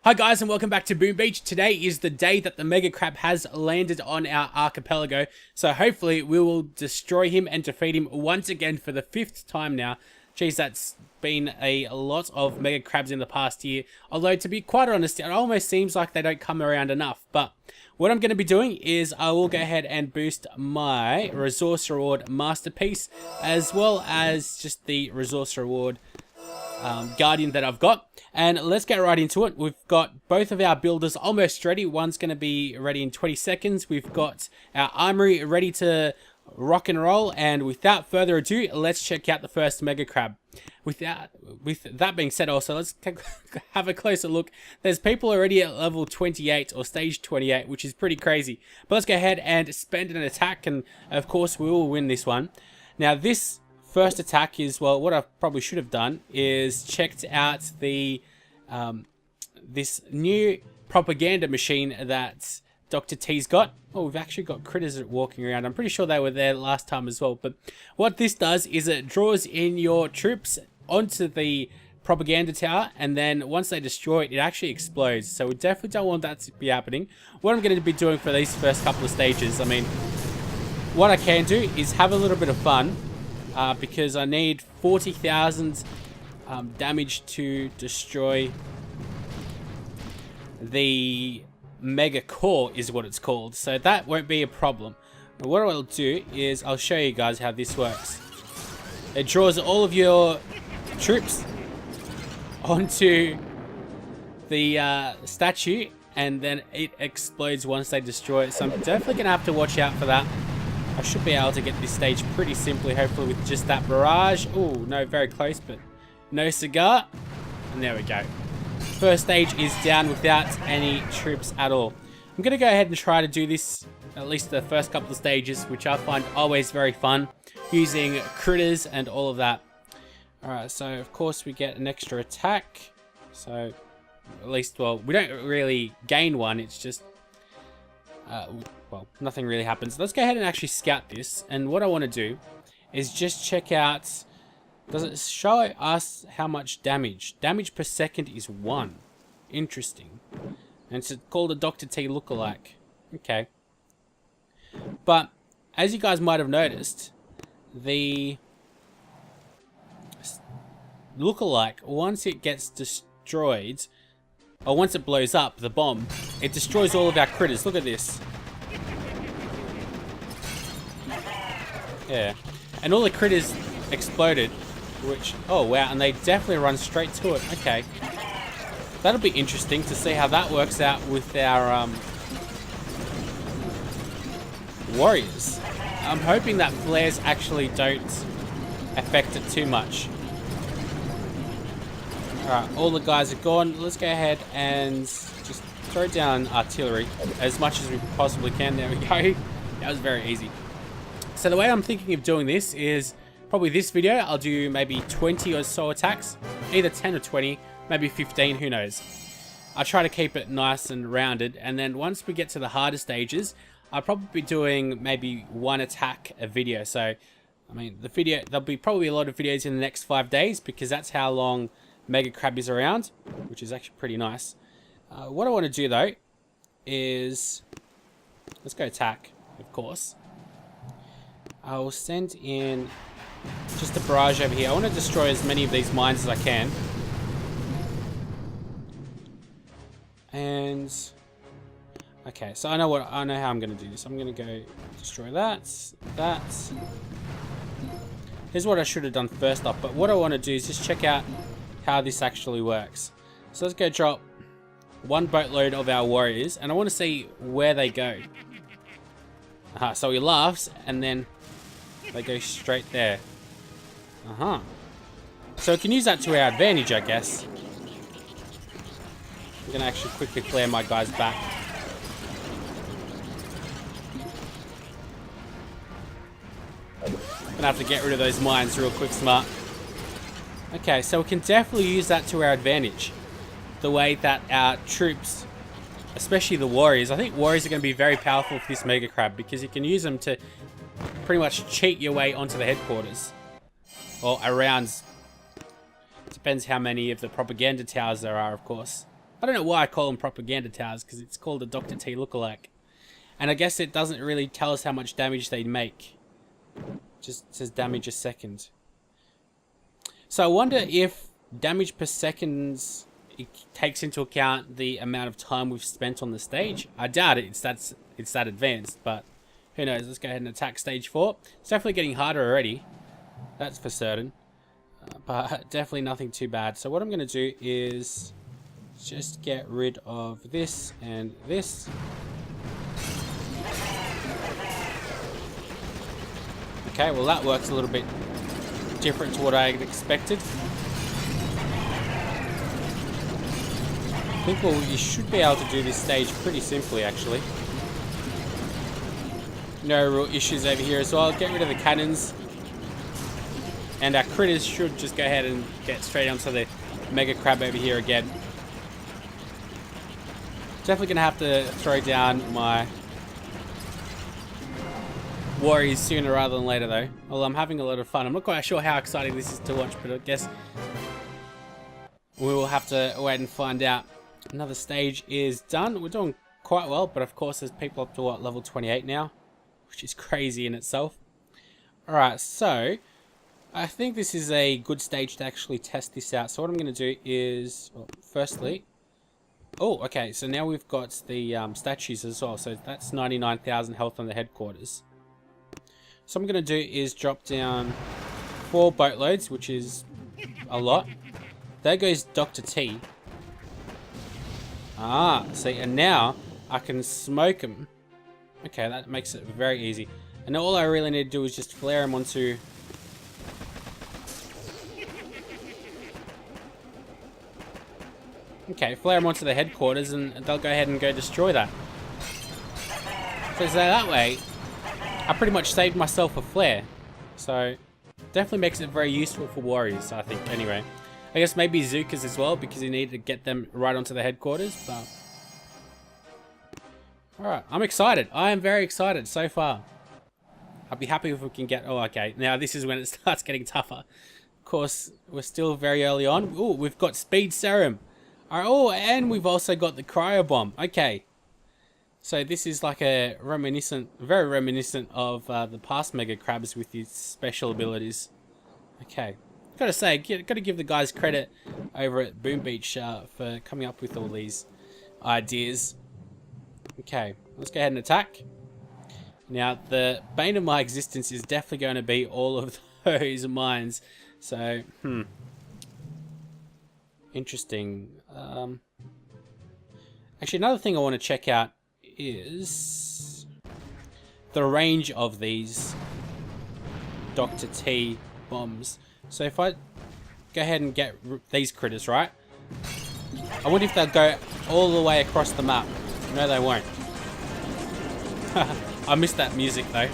Hi guys and welcome back to Boom Beach. Today is the day that the Mega Crab has landed on our archipelago. So hopefully we will destroy him and defeat him once again for the 5th time now. Geez, that's been a lot of Mega Crabs in the past year. Although to be quite honest, it almost seems like they don't come around enough. But what I'm going to be doing is I will go ahead and boost my Resource Reward Masterpiece, as well as just the Resource Reward Guardian that I've got. And let's get right into it. We've got both of our builders almost ready. One's going to be ready in 20 seconds. We've got our armory ready to rock and roll. And without further ado, let's check out the first Mega Crab. With that being said, also, let's have a closer look. There's people already at level 28 or stage 28, which is pretty crazy. But let's go ahead and spend an attack. And of course, we will win this one. Now, this first attack is, well, what I probably should have done is checked out the this new propaganda machine that Dr. T's got. Oh, we've actually got critters walking around. I'm pretty sure they were there last time as well. But what this does is it draws in your troops onto the propaganda tower, and then once they destroy it, it actually explodes. So we definitely don't want that to be happening. What I'm going to be doing for these first couple of stages, I mean, what I can do is have a little bit of fun. Because I need 40,000 damage to destroy the Mega Core is what it's called. So that won't be a problem. But what I'll do is I'll show you guys how this works. It draws all of your troops onto the statue, and then it explodes once they destroy it. So I'm definitely going to have to watch out for that. I should be able to get this stage pretty simply, hopefully, with just that barrage. Oh, no, very close, but no cigar. And there we go. First stage is down without any troops at all. I'm going to go ahead and try to do this, at least the first couple of stages, which I find always very fun, using critters and all of that. Alright, so of course we get an extra attack. So, at least, well, we don't really gain one, it's just well, nothing really happens. Let's go ahead and actually scout this. And what I want to do is just check out, does it show us how much damage? Damage per second is 1. Interesting. And it's called a Dr. T lookalike. Okay. But, as you guys might have noticed, the lookalike, once it gets destroyed, or once it blows up, the bomb, it destroys all of our critters. Look at this. Yeah, and all the critters exploded, which, oh wow, and they definitely run straight to it. Okay, that'll be interesting to see how that works out with our warriors. I'm hoping that flares actually don't affect it too much. Alright, all the guys are gone. Let's go ahead and just throw down artillery as much as we possibly can. There we go. That was very easy. So the way I'm thinking of doing this is probably this video, I'll do maybe 20 or so attacks, either 10 or 20, maybe 15, who knows. I'll try to keep it nice and rounded, and then once we get to the harder stages, I'll probably be doing maybe 1 attack a video. So, I mean, there'll be probably a lot of videos in the next 5 days, because that's how long Mega Crab is around, which is actually pretty nice. What I want to do though is, let's go attack, of course. I'll send in just a barrage over here. I want to destroy as many of these mines as I can. And okay, so I know how I'm going to do this. I'm going to go destroy that. Here's what I should have done first off, but what I want to do is just check out how this actually works. So let's go drop 1 boatload of our warriors, and I want to see where they go. So he laughs, and then they go straight there. So we can use that to our advantage, I guess. I'm going to actually quickly clear my guys back. I'm going to have to get rid of those mines real quick, smart. Okay, so we can definitely use that to our advantage. The way that our troops, especially the warriors, I think warriors are going to be very powerful for this Mega Crab, because you can use them to pretty much cheat your way onto the headquarters. Or around. Depends how many of the propaganda towers there are, of course. I don't know why I call them propaganda towers, because it's called a Dr. T lookalike. And I guess it doesn't really tell us how much damage they make. Just says damage a second. So I wonder if damage per second it takes into account the amount of time we've spent on the stage. I doubt it. It's that advanced, but who knows? Let's go ahead and attack stage 4. It's definitely getting harder already. That's for certain. But definitely nothing too bad. So what I'm going to do is just get rid of this and this. Okay, well that works a little bit different to what I had expected. I think you should be able to do this stage pretty simply, actually. No real issues over here as well. Get rid of the cannons. And our critters should just go ahead and get straight onto the Mega Crab over here again. Definitely going to have to throw down my Warriors sooner rather than later, though. Well, I'm having a lot of fun. I'm not quite sure how exciting this is to watch, but I guess we will have to wait and find out. Another stage is done. We're doing quite well, but of course there's people up to, what, level 28 now? Which is crazy in itself. Alright, so I think this is a good stage to actually test this out. So what I'm going to do is, well, firstly... Oh, okay, so now we've got the statues as well. So that's 99,000 health on the headquarters. So what I'm going to do is drop down 4 boatloads, which is a lot. There goes Dr. T. Ah, see, and now I can smoke him. Okay, that makes it very easy. And all I really need to do is just flare him onto... Okay, flare him onto the headquarters and they'll go ahead and go destroy that. So that way, I pretty much saved myself a flare. So, definitely makes it very useful for warriors, I think, anyway. I guess maybe Zookas as well, because you need to get them right onto the headquarters, but... Alright, I'm excited. I am very excited so far. I'll be happy if we can get... Oh, okay. Now this is when it starts getting tougher. Of course, we're still very early on. Oh, we've got Speed Serum. Alright, oh, and we've also got the Cryo Bomb. Okay. So this is like a reminiscent... Very reminiscent of the past Mega Crabs with his special abilities. Okay. Gotta say, gotta give the guys credit over at Boom Beach for coming up with all these ideas. Okay, let's go ahead and attack. Now, the bane of my existence is definitely going to be all of those mines. So, interesting. Actually, another thing I want to check out is the range of these Dr. T bombs. So if I go ahead and get these critters, right? I wonder if they'll go all the way across the map. No, they won't. I missed that music, though.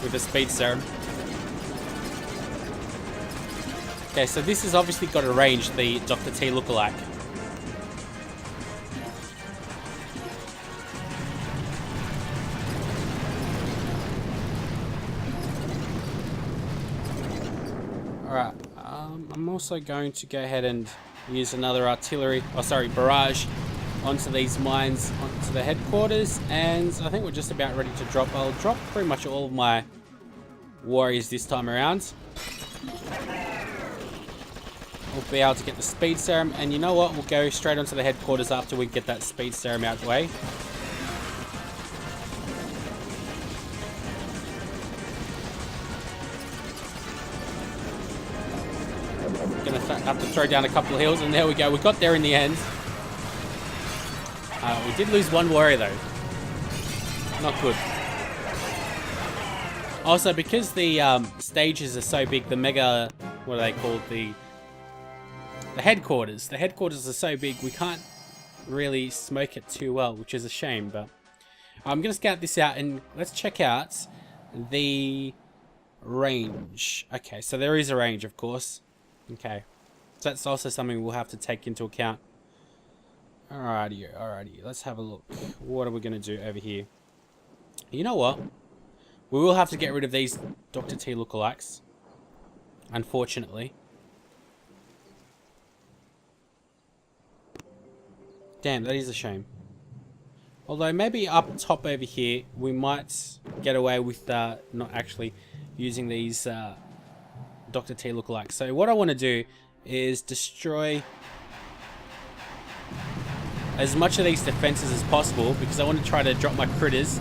With the Speed Serum. Okay, so this has obviously got a range, the Dr. T lookalike. Alright, I'm also going to go ahead and use another artillery, barrage onto these mines, onto the headquarters, and I think we're just about ready to drop. I'll drop pretty much all of my warriors this time around. We'll be able to get the Speed Serum, and you know what? We'll go straight onto the headquarters after we get that Speed Serum out of the way. Gonna have to throw down a couple of heals, and there we go. We got there in the end. We did lose one warrior though. Not good. Also, because the stages are so big, the mega, what are they called? The headquarters. The headquarters are so big, we can't really smoke it too well, which is a shame. But I'm gonna scout this out and let's check out the range. Okay, so there is a range, of course. Okay, so that's also something we'll have to take into account. Alrighty, let's have a look. What are we going to do over here? You know what? We will have to get rid of these Dr. T lookalikes. Unfortunately. Damn, that is a shame. Although maybe up top over here, we might get away with not actually using these Dr. T lookalikes. So what I want to do is destroy as much of these defenses as possible, because I want to try to drop my critters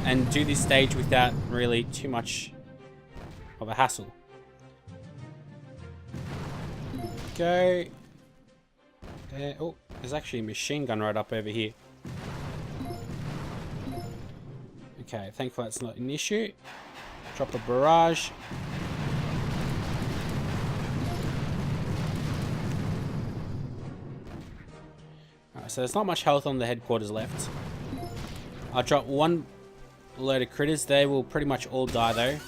and do this stage without really too much of a hassle. Go. Oh, there's actually a machine gun right up over here. Okay, thankfully that's not an issue. Drop a barrage. Alright, so there's not much health on the headquarters left. I'll drop one load of critters. They will pretty much all die though.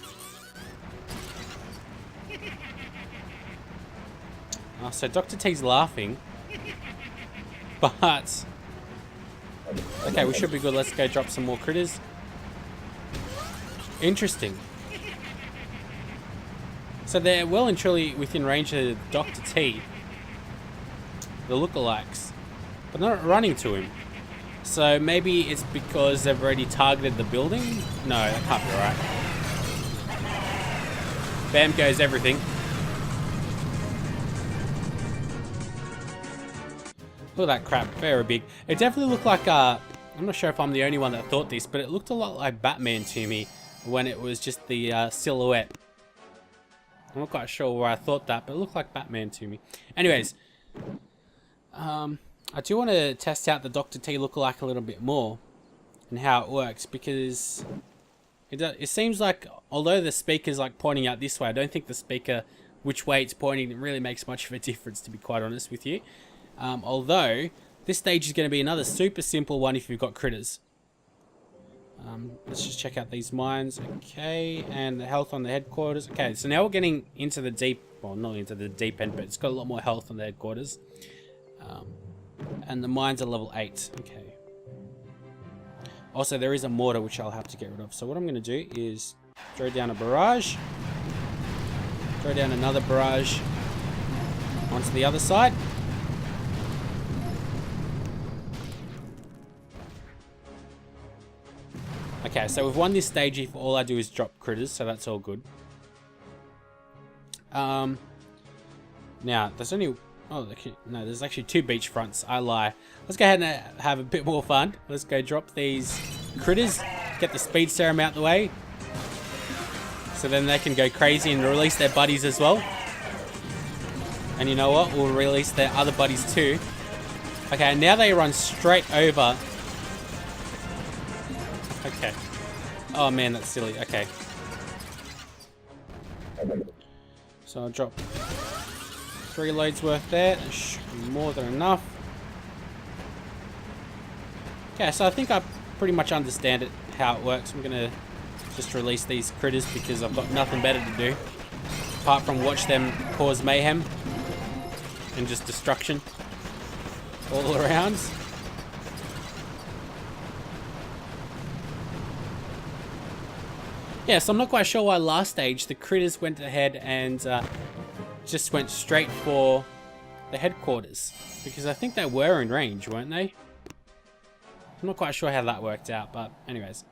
Oh, so Dr. T's laughing. But okay, we should be good. Let's go drop some more critters. Interesting. So they're well and truly within range of Dr. T, the lookalikes, but they're not running to him. So maybe it's because they've already targeted the building? No, that can't be right. Bam goes everything. Look at that crap, very big. It definitely looked like, I'm not sure if I'm the only one that thought this, but it looked a lot like Batman to me when it was just the silhouette. I'm not quite sure where I thought that, but it looked like Batman to me. Anyways, I do want to test out the Dr. T lookalike a little bit more and how it works, because it seems like, although the speaker's like pointing out this way, I don't think the speaker, which way it's pointing, really makes much of a difference, to be quite honest with you. Although this stage is going to be another super simple one if you've got critters. Let's just check out these mines. Okay, and the health on the headquarters. Okay, so now we're getting into the deep, well, not into the deep end, but it's got a lot more health on the headquarters. And the mines are level 8. Okay. Also, there is a mortar which I'll have to get rid of. So what I'm going to do is throw down a barrage. Throw down another barrage onto the other side. Okay, so we've won this stage if all I do is drop critters, so that's all good. Now, there's only... Oh, no, there's actually 2 beach fronts. I lie. Let's go ahead and have a bit more fun. Let's go drop these critters. Get the speed serum out the way. So then they can go crazy and release their buddies as well. And you know what? We'll release their other buddies too. Okay, now they run straight over... Okay. Oh man, that's silly. Okay. So I'll drop 3 loads worth there. That should be more than enough. Okay, so I think I pretty much understand it, how it works. I'm gonna just release these critters because I've got nothing better to do apart from watch them cause mayhem and just destruction all around. Yeah, so I'm not quite sure why last stage the critters went ahead and just went straight for the headquarters, because I think they were in range, weren't they? I'm not quite sure how that worked out, but anyways.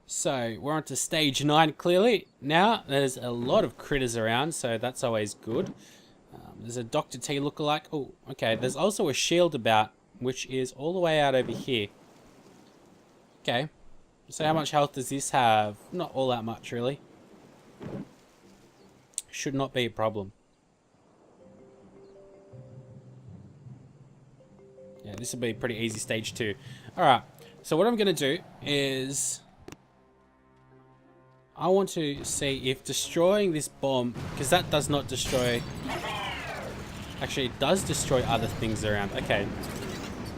So we're on to stage 9 clearly. Now there's a lot of critters around, so that's always good. There's a Dr. T lookalike. Oh, okay. There's also a shield about, which is all the way out over here. Okay. So how much health does this have? Not all that much, really. Should not be a problem. Yeah, this will be a pretty easy stage 2. Alright, so what I'm going to do is... I want to see if destroying this bomb... Because that does not destroy... Actually, it does destroy other things around. Okay.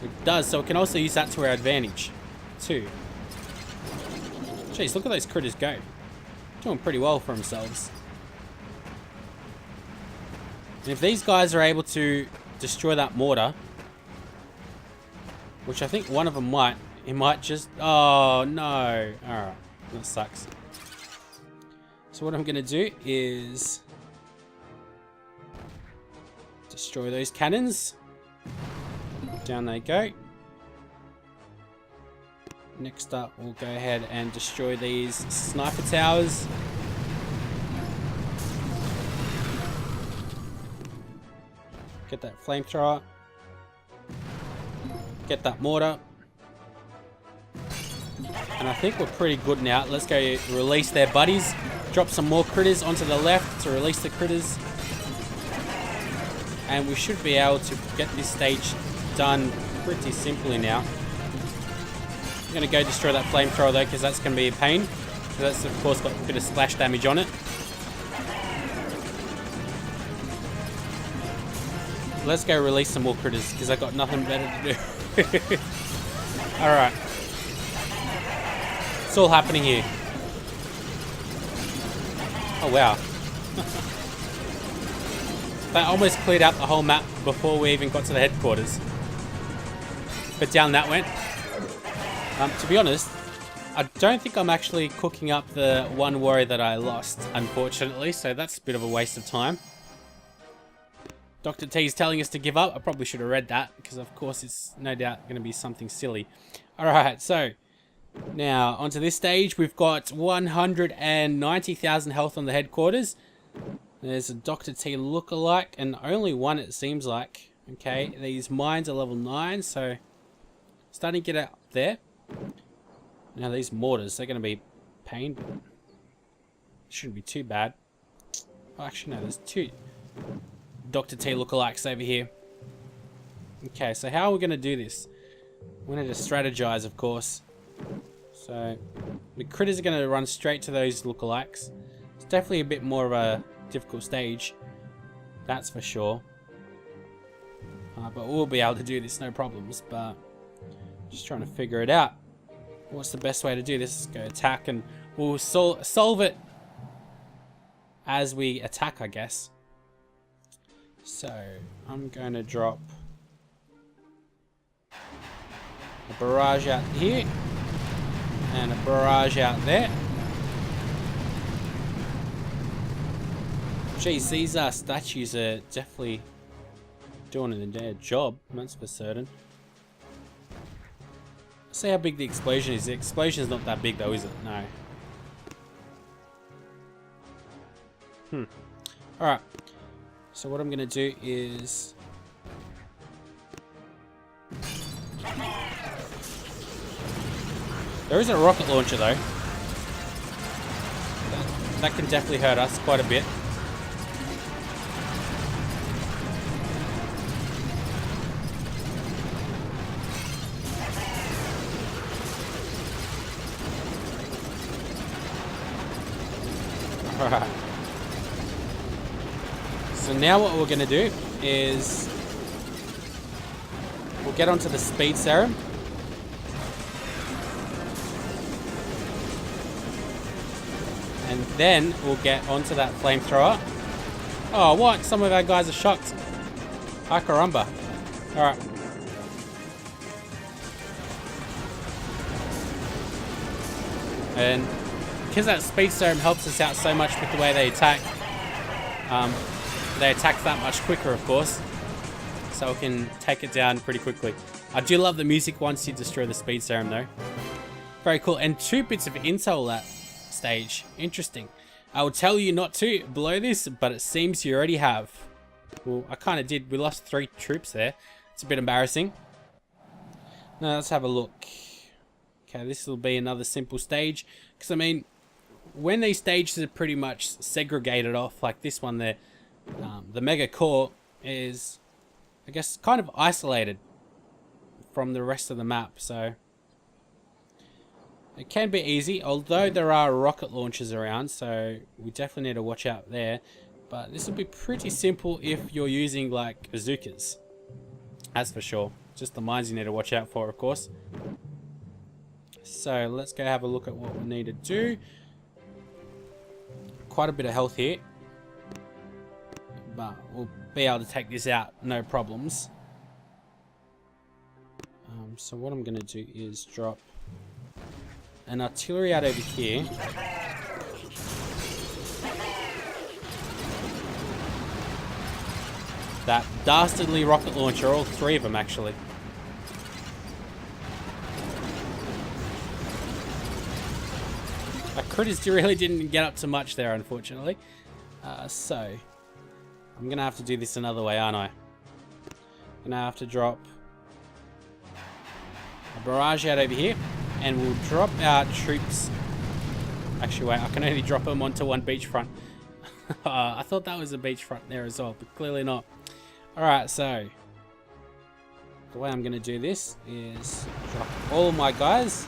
It does, so we can also use that to our advantage, too. Jeez, look at those critters go. Doing pretty well for themselves. And if these guys are able to destroy that mortar, which I think one of them might, it might just... Oh, no. Alright, that sucks. So what I'm going to do is... destroy those cannons. Down they go. Next up, we'll go ahead and destroy these sniper towers. Get that flamethrower. Get that mortar. And I think we're pretty good now. Let's go release their buddies. Drop some more critters onto the left to release the critters. And we should be able to get this stage done pretty simply now. I'm going to go destroy that flamethrower though, because that's going to be a pain. So that's of course got a bit of splash damage on it. Let's go release some more critters, because I've got nothing better to do. Alright. It's all happening here. Oh wow. They almost cleared out the whole map before we even got to the headquarters. But down that went. To be honest, I don't think I'm actually cooking up the one warrior that I lost, unfortunately. So that's a bit of a waste of time. Dr. T is telling us to give up. I probably should have read that, because of course it's no doubt going to be something silly. Alright, so now onto this stage. We've got 190,000 health on the headquarters. There's a Dr. T lookalike, and only one it seems like. Okay, these mines are level 9, so starting to get out there. Now these mortars, they're going to be pain, but shouldn't be too bad. Oh, actually no, there's 2 Dr. T lookalikes over here. Okay, so how are we going to do this? We're going to strategize, of course. So the critters are going to run straight to those lookalikes. It's definitely a bit more of a difficult stage, that's for sure. But we'll be able to do this, no problems. But just trying to figure it out. What's the best way to do this? Go attack, and we'll solve it as we attack, I guess. So I'm going to drop a barrage out here and a barrage out there. Geez, these statues are definitely doing their job, that's for certain. Let's see how big the explosion is. The explosion is not that big though, is it? No. Alright. So what I'm going to do is... There isn't a rocket launcher though. That can definitely hurt us quite a bit. Alright. So now what we're going to do is we'll get onto the speed serum. And then we'll get onto that flamethrower. Oh, what? Some of our guys are shocked. Ay caramba. Alright. And because that speed serum helps us out so much with the way they attack that much quicker, of course. So we can take it down pretty quickly. I do love the music once you destroy the speed serum though. Very cool. And 2 bits of intel that stage. Interesting. I will tell you not to blow this, but it seems you already have. Well, I kind of did. We lost 3 troops there. It's a bit embarrassing. Now let's have a look. Okay, this will be another simple stage. Because I mean, when these stages are pretty much segregated off, like this one there, the mega core is, I guess, kind of isolated from the rest of the map. So it can be easy, although there are rocket launchers around, so we definitely need to watch out there. But this will be pretty simple if you're using like bazookas. That's for sure. Just the mines you need to watch out for, of course. So let's go have a look at what we need to do. Quite a bit of health here, but we'll be able to take this out, no problems. So what I'm going to do is drop an artillery out over here. That dastardly rocket launcher, all 3 of them actually. Our critters really didn't get up to much there, unfortunately. So, I'm going to have to do this another way, aren't I? I'm going to have to drop a barrage out over here. And we'll drop our troops. Actually, wait, I can only drop them onto one beachfront. I thought that was a beachfront there as well, but clearly not. Alright, so the way I'm going to do this is drop all my guys.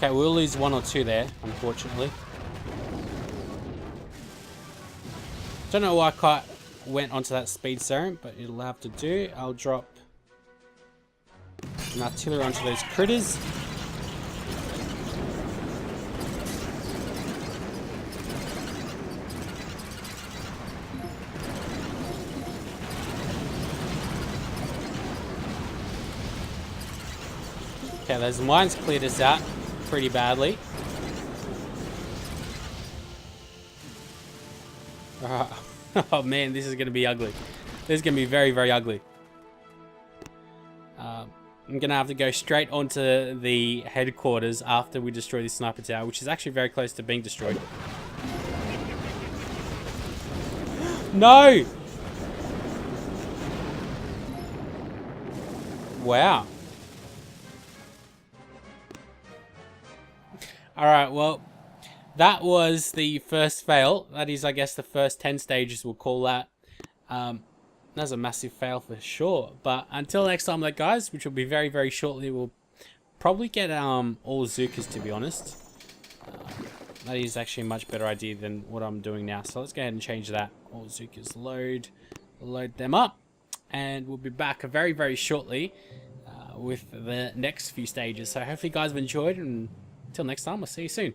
Okay, we'll lose one or two there, unfortunately. Don't know why I quite went onto that speed serum, but it'll have to do. I'll drop an artillery onto those critters. Okay, those mines cleared us out pretty badly. Oh man, this is going to be ugly. This is going to be very, very ugly. I'm going to have to go straight onto the headquarters after we destroy this sniper tower, which is actually very close to being destroyed. No! Wow. Alright, well, that was the first fail. That is, I guess, the first 10 stages, we'll call that. That's a massive fail for sure. But until next time, like, guys, which will be very, very shortly, we'll probably get all Zukas, to be honest. That is actually a much better idea than what I'm doing now. So let's go ahead and change that. All Zukas load them up. And we'll be back very, very shortly with the next few stages. So hopefully you guys have enjoyed, and until next time, I'll see you soon.